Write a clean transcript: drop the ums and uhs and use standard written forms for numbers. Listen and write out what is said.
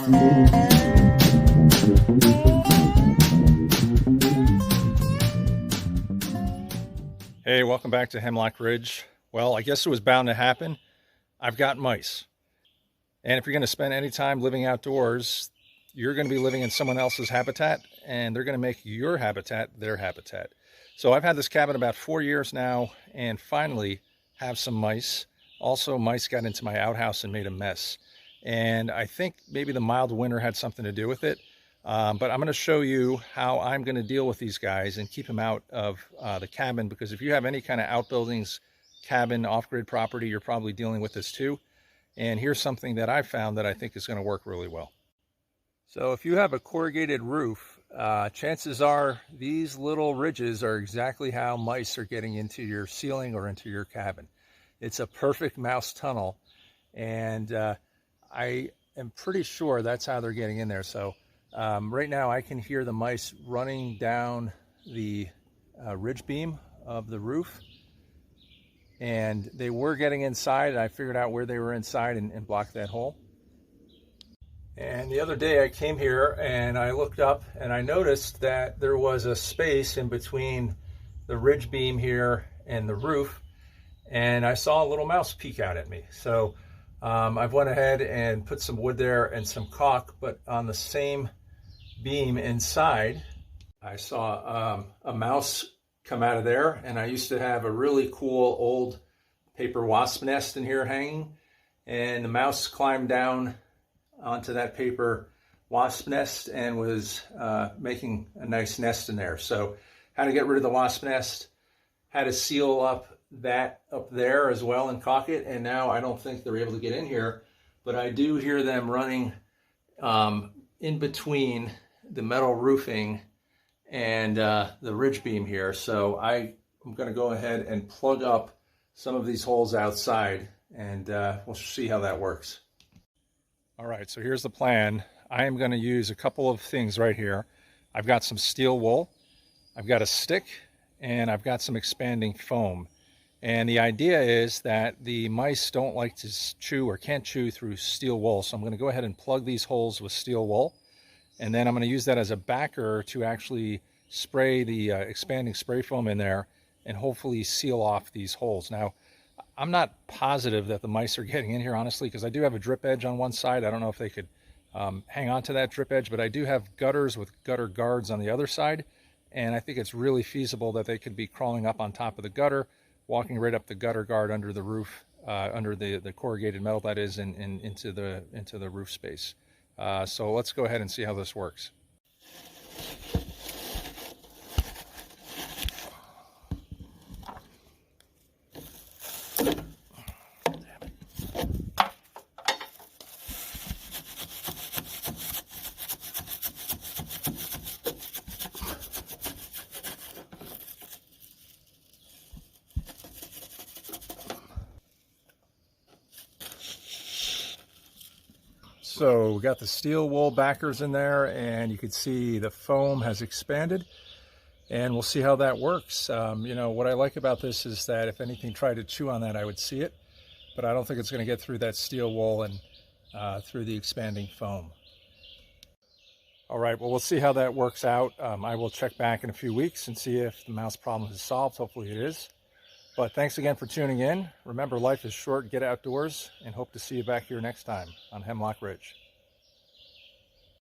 Hey, welcome back to Hemlock Ridge. Well, I guess it was bound to happen. I've got mice. And if you're going to spend any time living outdoors, you're going to be living in someone else's habitat, and they're going to make your habitat their habitat. So I've had this cabin about 4 years now, and finally have some mice. Also, mice got into my outhouse and made a mess. And I think maybe the mild winter had something to do with it. But I'm going to show you how I'm going to deal with these guys and keep them out of the cabin, because if you have any kind of outbuildings, cabin, off-grid property, you're probably dealing with this too. And here's something that I've found that I think is going to work really well. So if you have a corrugated roof, chances are these little ridges are exactly how mice are getting into your ceiling or into your cabin. It's a perfect mouse tunnel, and I am pretty sure that's how they're getting in there. So right now I can hear the mice running down the ridge beam of the roof, and they were getting inside, and I figured out where they were inside and blocked that hole. And the other day I came here and I looked up and I noticed that there was a space in between the ridge beam here and the roof, and I saw a little mouse peek out at me. So I've went ahead and put some wood there and some caulk, but on the same beam inside I saw a mouse come out of there, and I used to have a really cool old paper wasp nest in here hanging, and the mouse climbed down onto that paper wasp nest and was making a nice nest in there. So how to get rid of the wasp nest, how to seal up that up there as well and caulk it, and now I don't think they're able to get in here, but I do hear them running in between the metal roofing and the ridge beam here. So I'm going to go ahead and plug up some of these holes outside, and we'll see how that works. All right, so here's the plan. I am going to use a couple of things right here. I've got some steel wool, I've got a stick, and I've got some expanding foam. And the idea is that the mice don't like to chew or can't chew through steel wool. So I'm going to go ahead and plug these holes with steel wool. And then I'm going to use that as a backer to actually spray the expanding spray foam in there and hopefully seal off these holes. Now, I'm not positive that the mice are getting in here, honestly, because I do have a drip edge on one side. I don't know if they could hang on to that drip edge, but I do have gutters with gutter guards on the other side. And I think it's really feasible that they could be crawling up on top of the gutter, walking right up the gutter guard under the roof, under the corrugated metal that is, and into the roof space. So let's go ahead and see how this works. So we got the steel wool backers in there, and you can see the foam has expanded, and we'll see how that works. You know, what I like about this is that if anything tried to chew on that, I would see it, but I don't think it's going to get through that steel wool and through the expanding foam. All right, well, we'll see how that works out. I will check back in a few weeks and see if the mouse problem is solved. Hopefully it is. But thanks again for tuning in. Remember, life is short. Get outdoors, and hope to see you back here next time on Hemlock Ridge.